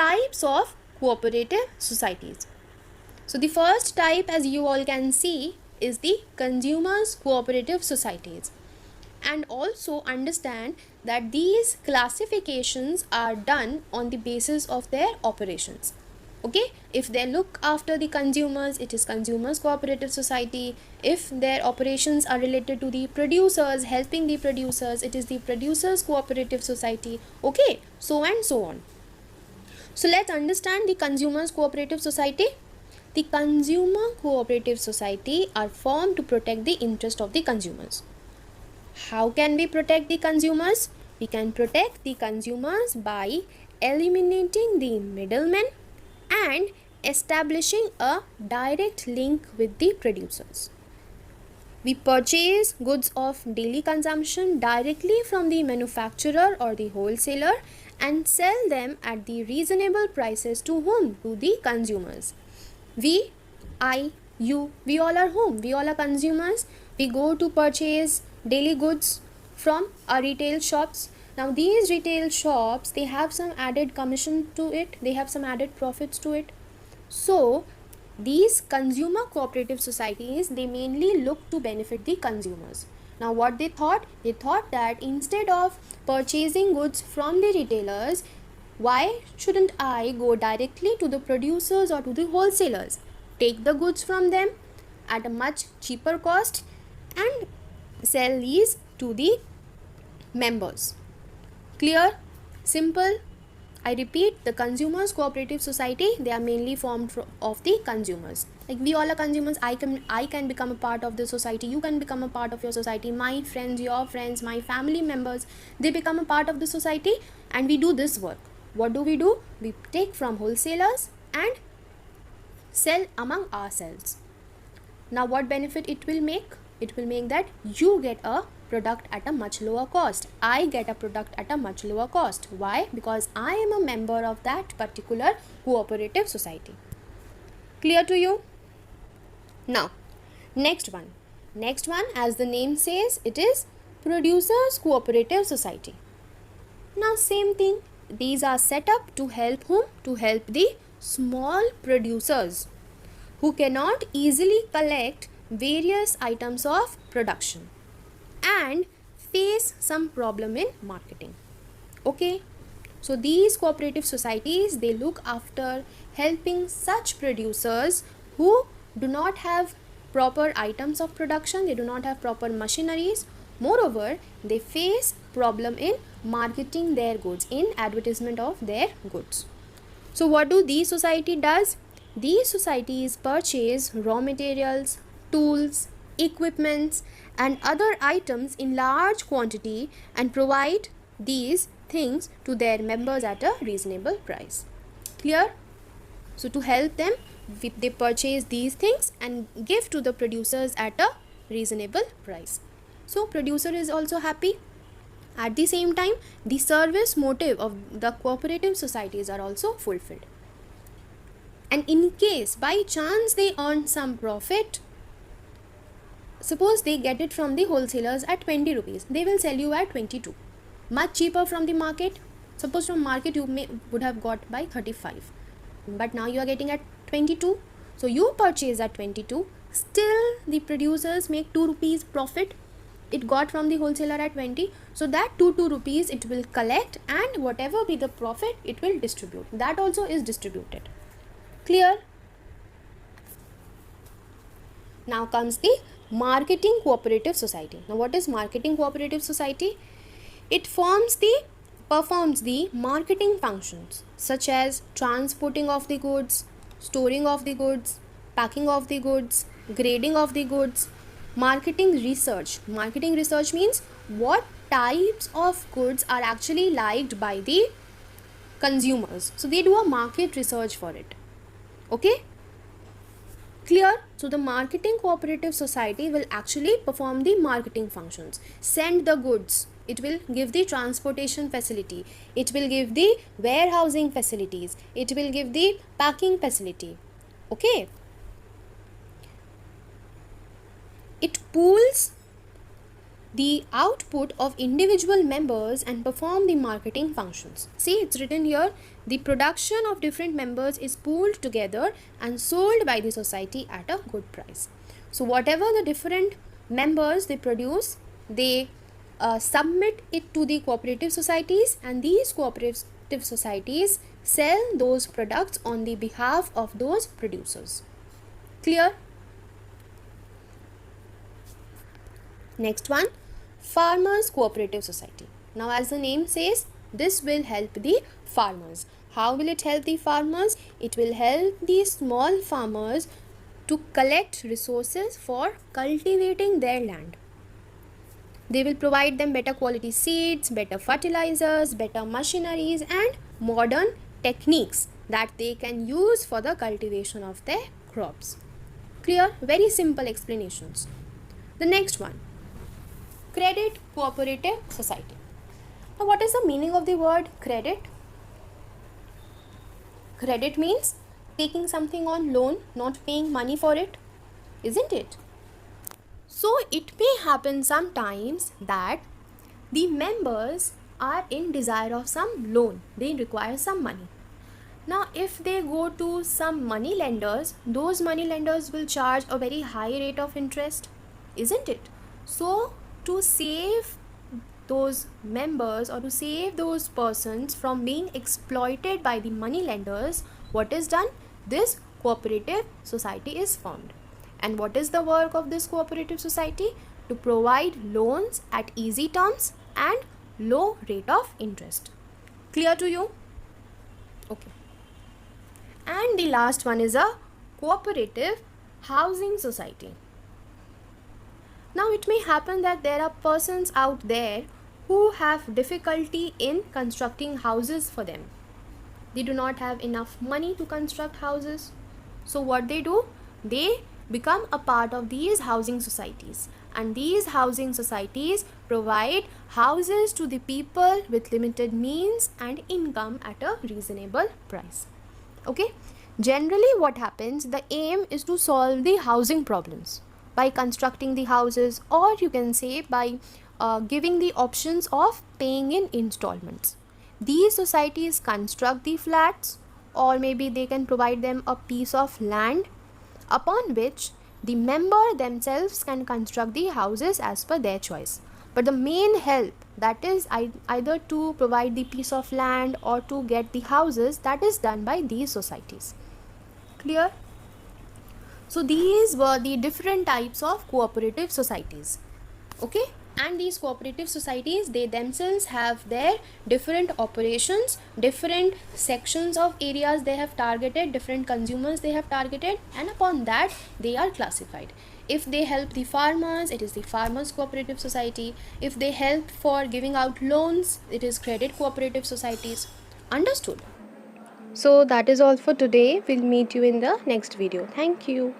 types of cooperative societies. So the first type, as you all can see, is the consumers cooperative societies. And also understand that these classifications are done on the basis of their operations. Okay, if they look after the consumers, it is consumers cooperative society. If their operations are related to the producers, helping the producers, it is the producers cooperative society. Okay, so and so on. So let's understand the consumers cooperative society. The consumer cooperative society are formed to protect the interest of the consumers. How can we protect the consumers? We can protect the consumers by eliminating the middlemen and establishing a direct link with the producers. We purchase goods of daily consumption directly from the manufacturer or the wholesaler and sell them at the reasonable prices to whom? To the consumers. We, I, you, we all are whom? We all are consumers. We go to purchase daily goods from our retail shops. Now these retail shops, they have some added commission to it, they have some added profits to it. So these consumer cooperative societies, they mainly look to benefit the consumers. Now what they thought? They thought that instead of purchasing goods from the retailers, why shouldn't I go directly to the producers or to the wholesalers, take the goods from them at a much cheaper cost and sell these to the members. Clear? Simple? I repeat, the consumers cooperative society, they are mainly formed of the consumers. Like we all are consumers. I can become a part of the society, you can become a part of your society, my friends, your friends, my family members, they become a part of the society, and we do this work. What do? We take from wholesalers and sell among ourselves. Now what benefit it will make? It will make that you get a product at a much lower cost. I get a product at a much lower cost. Why? Because I am a member of that particular cooperative society. Clear to you? Now, next one, as the name says, it is producers cooperative society. Now same thing, these are set up to help whom? To help the small producers who cannot easily collect various items of production and face some problem in marketing. Okay, so these cooperative societies, they look after helping such producers who do not have proper items of production, they do not have proper machineries. Moreover, they face problem in marketing their goods, in advertisement of their goods. So what do these society does? These societies purchase raw materials, tools, equipments and other items in large quantity and provide these things to their members at a reasonable price. Clear? So to help them, they purchase these things and give to the producers at a reasonable price. So producer is also happy. At the same time, the service motive of the cooperative societies are also fulfilled. And in case by chance they earn some profit, suppose they get it from the wholesalers at 20 rupees, they will sell you at 22, much cheaper from the market. Suppose from market you would have got by 35, but now you are getting at 22. So you purchase at 22, still the producers make 2 rupees profit. It got from the wholesaler at 20, so that 2 rupees it will collect, and whatever be the profit it will distribute. That also is distributed. Clear? Now comes the marketing cooperative society. Now what is marketing cooperative society? It performs the marketing functions such as transporting of the goods, storing of the goods, packing of the goods, grading of the goods, marketing research. Marketing research means what types of goods are actually liked by the consumers. So they do a market research for it. Okay? Clear? So the marketing cooperative society will actually perform the marketing functions. Send the goods. It will give the transportation facility. It will give the warehousing facilities. It will give the packing facility. Okay? It pools the output of individual members and perform the marketing functions. See, it's written here, the production of different members is pooled together and sold by the society at a good price. So whatever the different members they produce, they submit it to the cooperative societies, and these cooperative societies sell those products on the behalf of those producers. Clear? Next one, Farmers Cooperative Society. Now, as the name says, this will help the farmers. How will it help the farmers? It will help the small farmers to collect resources for cultivating their land. They will provide them better quality seeds, better fertilizers, better machineries, and modern techniques that they can use for the cultivation of their crops. Clear? Very simple explanations. The next one, Credit Cooperative Society. Now, what is the meaning of the word credit? Credit means taking something on loan, not paying money for it, isn't it? So, it may happen sometimes that the members are in desire of some loan, they require some money. Now, if they go to some money lenders, those money lenders will charge a very high rate of interest, isn't it? So, to save those members or to save those persons from being exploited by the money lenders, what is done? This cooperative society is formed. And what is the work of this cooperative society? To provide loans at easy terms and low rate of interest. Clear to you? Okay. And the last one is a cooperative housing society. Now, it may happen that there are persons out there who have difficulty in constructing houses for them. They do not have enough money to construct houses. So what they do? They become a part of these housing societies. And these housing societies provide houses to the people with limited means and income at a reasonable price. Okay? Generally, what happens? The aim is to solve the housing problems by constructing the houses, or you can say by giving the options of paying in installments. These societies construct the flats, or maybe they can provide them a piece of land upon which the member themselves can construct the houses as per their choice. But the main help, that is either to provide the piece of land or to get the houses, that is done by these societies. Clear? So these were the different types of cooperative societies. Okay? And these cooperative societies, they themselves have their different operations, different sections of areas they have targeted, different consumers they have targeted, and upon that they are classified. If they help the farmers, it is the Farmers Cooperative Society. If they help for giving out loans, it is Credit Cooperative Societies. Understood? So that is all for today. We'll meet you in the next video. Thank you.